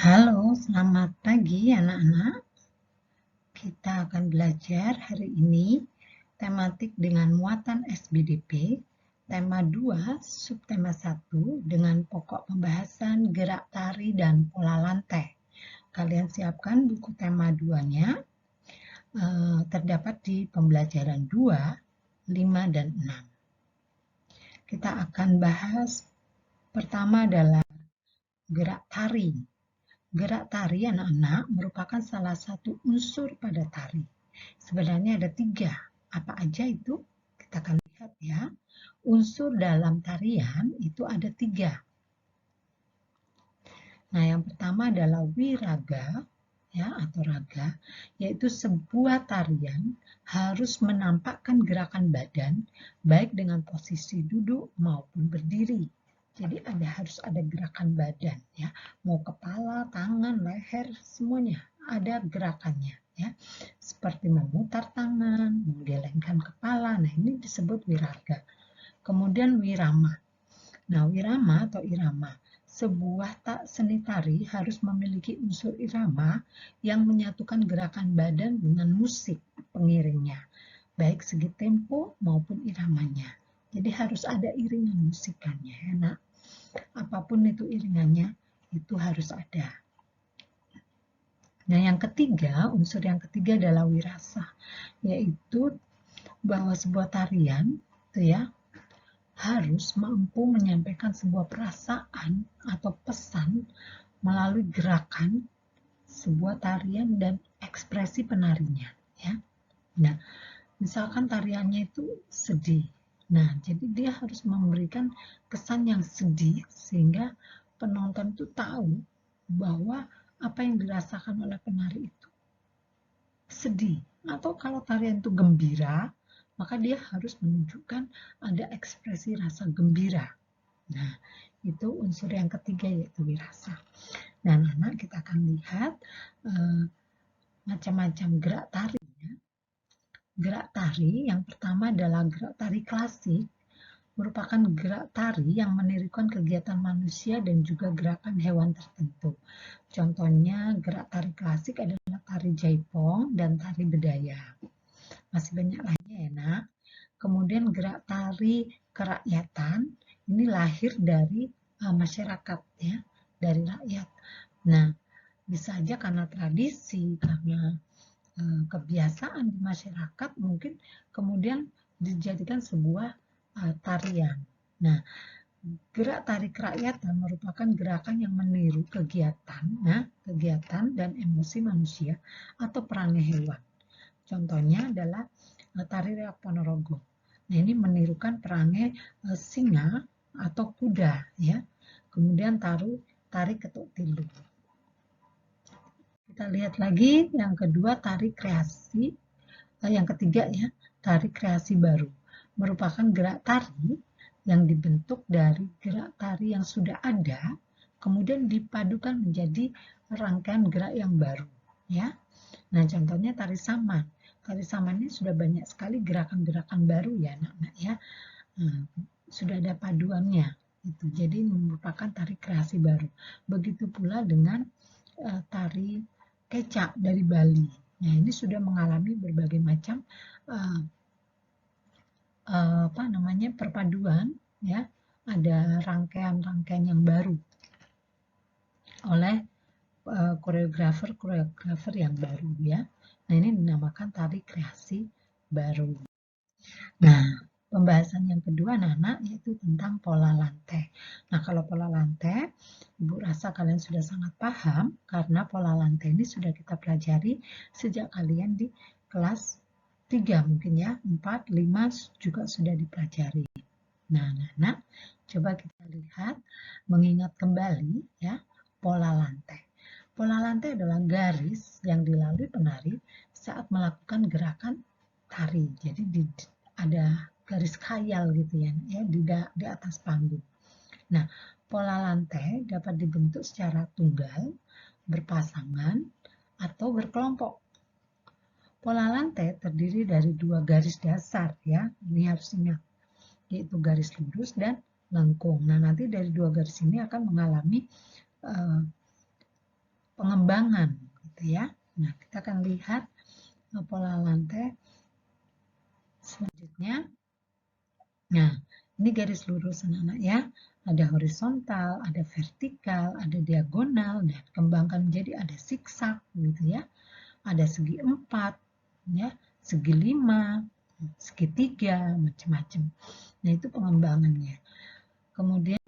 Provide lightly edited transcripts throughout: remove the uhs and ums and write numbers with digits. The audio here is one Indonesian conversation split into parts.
Halo, selamat pagi anak-anak. Kita akan belajar hari ini tematik dengan muatan SBDP, tema 2, subtema 1 dengan pokok pembahasan gerak tari dan pola lantai. Kalian siapkan buku tema 2-nya, terdapat di pembelajaran 2, 5, dan 6. Kita akan bahas pertama adalah gerak tari. Gerak tari anak-anak merupakan salah satu unsur pada tari. Sebenarnya ada 3. Apa aja itu? Kita akan lihat ya. Unsur dalam tarian itu ada 3. Nah, yang pertama adalah wiraga ya atau raga, yaitu sebuah tarian harus menampakkan gerakan badan baik dengan posisi duduk maupun berdiri. Jadi harus ada gerakan badan ya, mau kepala, tangan, leher, semuanya ada gerakannya ya. Seperti memutar tangan, menggelengkan kepala. Nah, ini disebut wiraga. Kemudian wirama. Nah, wirama atau irama, sebuah seni tari harus memiliki unsur irama yang menyatukan gerakan badan dengan musik pengiringnya, baik segi tempo maupun iramanya. Jadi harus ada iringan musikannya ya, nak. Apapun itu iringannya, itu harus ada. Nah, yang ketiga, unsur yang ketiga adalah wirasa, yaitu bahwa sebuah tarian itu ya harus mampu menyampaikan sebuah perasaan atau pesan melalui gerakan sebuah tarian dan ekspresi penarinya ya. Nah, misalkan tariannya itu sedih. Nah, jadi dia harus memberikan kesan yang sedih sehingga penonton itu tahu bahwa apa yang dirasakan oleh penari itu sedih. Atau kalau tarian itu gembira, maka dia harus menunjukkan ada ekspresi rasa gembira. Nah, itu unsur yang ketiga yaitu wirasa. Nah, anak kita akan lihat macam-macam gerak tari. Gerak tari yang pertama adalah gerak tari klasik, merupakan gerak tari yang menirukan kegiatan manusia dan juga gerakan hewan tertentu. Contohnya gerak tari klasik adalah tari jaipong dan tari bedaya. Masih banyak lainnya ya nak. Kemudian gerak tari kerakyatan, ini lahir dari masyarakat ya, dari rakyat. Nah, bisa aja karena tradisi, karena kebiasaan di masyarakat mungkin kemudian dijadikan sebuah tarian. Nah, gerak tari kerakyatan merupakan gerakan yang meniru kegiatan dan emosi manusia atau perangai hewan. Contohnya adalah tari reok Ponorogo. Nah, ini menirukan perangai singa atau kuda ya. Kemudian tari ketuk tilu. Kita lihat lagi yang kedua, tari kreasi. Yang ketiga ya, tari kreasi baru. Merupakan gerak tari yang dibentuk dari gerak tari yang sudah ada, kemudian dipadukan menjadi rangkaian gerak yang baru ya. Nah, contohnya tari saman. Tari saman ini sudah banyak sekali gerakan-gerakan baru ya anak-anak ya. Nah, sudah ada paduannya itu. Jadi merupakan tari kreasi baru. Begitu pula dengan tari kecak dari Bali. Nah, ini sudah mengalami berbagai macam perpaduan ya. Ada rangkaian-rangkaian yang baru oleh koreografer yang baru ya. Nah, ini dinamakan tari kreasi baru. Nah, pembahasan yang kedua anak-anak yaitu tentang pola lantai. Nah, kalau pola lantai, Ibu rasa kalian sudah sangat paham karena pola lantai ini sudah kita pelajari sejak kalian di kelas 3 mungkin ya, 4, 5 juga sudah dipelajari. Nah, anak-anak, coba kita lihat mengingat kembali ya pola lantai. Pola lantai adalah garis yang dilalui penari saat melakukan gerakan tari. Jadi ada garis khayal gitu ya di atas panggung. Nah, pola lantai dapat dibentuk secara tunggal, berpasangan, atau berkelompok. Pola lantai terdiri dari 2 garis dasar ya, ini harus ingat, yaitu garis lurus dan lengkung. Nah, nanti dari 2 garis ini akan mengalami pengembangan, gitu ya. Nah, kita akan lihat pola lantai selanjutnya. Nah, ini garis lurus anak-anak ya. Ada horizontal, ada vertikal, ada diagonal, dan kembangkan menjadi ada zigzag gitu ya. Ada segi 4, ya, segi 5, segitiga, macam-macam. Nah, itu pengembangannya. Kemudian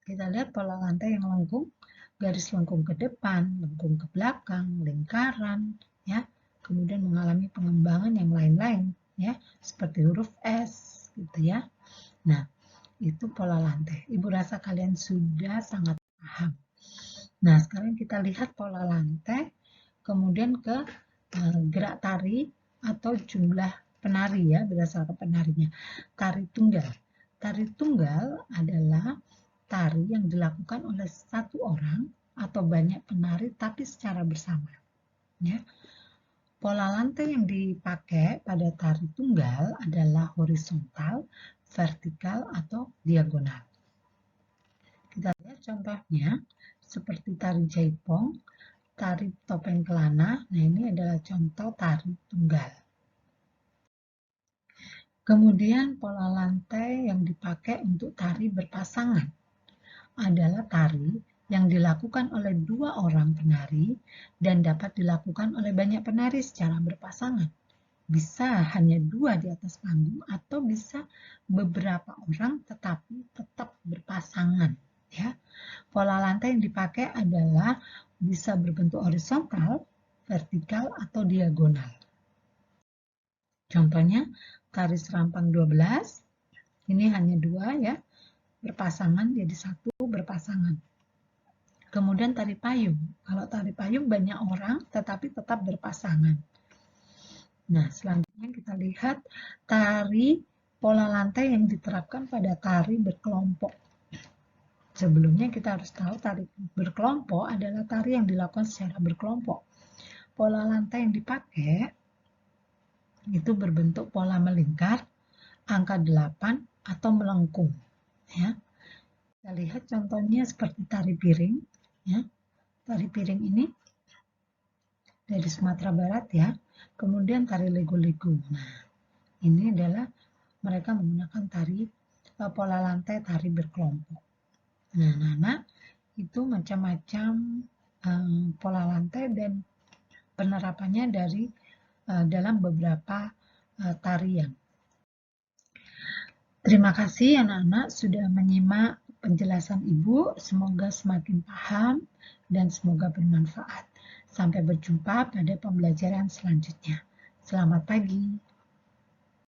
kita lihat pola lantai yang lengkung, garis lengkung ke depan, lengkung ke belakang, lingkaran, ya. Kemudian mengalami pengembangan yang lain-lain, ya, seperti huruf S, gitu ya. Nah, itu pola lantai. Ibu rasa kalian sudah sangat paham. Nah, sekarang kita lihat pola lantai, kemudian ke gerak tari atau jumlah penari ya, berdasarkan penarinya. Tari tunggal. Tari tunggal adalah tari yang dilakukan oleh satu orang atau banyak penari tapi secara bersama. Ya. Pola lantai yang dipakai pada tari tunggal adalah horizontal, vertikal, atau diagonal. Kita lihat contohnya seperti tari jaipong, tari topeng kelana. Nah, ini adalah contoh tari tunggal. Kemudian pola lantai yang dipakai untuk tari berpasangan adalah tari yang dilakukan oleh 2 orang penari dan dapat dilakukan oleh banyak penari secara berpasangan. Bisa hanya 2 di atas panggung atau bisa beberapa orang tetapi tetap berpasangan. Ya. Pola lantai yang dipakai adalah bisa berbentuk horizontal, vertikal, atau diagonal. Contohnya tari serampang 12, ini hanya 2 ya, berpasangan jadi 1 berpasangan. Kemudian tari payung, kalau tari payung banyak orang tetapi tetap berpasangan. Nah, selanjutnya kita lihat tari pola lantai yang diterapkan pada tari berkelompok. Sebelumnya kita harus tahu tari berkelompok adalah tari yang dilakukan secara berkelompok. Pola lantai yang dipakai itu berbentuk pola melingkar, angka 8, atau melengkung. Ya. Kita lihat contohnya seperti tari piring. Ya. Tari piring ini dari Sumatera Barat ya. Kemudian tari lego-lego. Nah, ini adalah mereka menggunakan tari pola lantai tari berkelompok. Nah, anak-anak itu macam-macam pola lantai dan penerapannya dari dalam beberapa tarian. Terima kasih anak-anak sudah menyimak penjelasan Ibu. Semoga semakin paham dan semoga bermanfaat. Sampai berjumpa pada pembelajaran selanjutnya. Selamat pagi.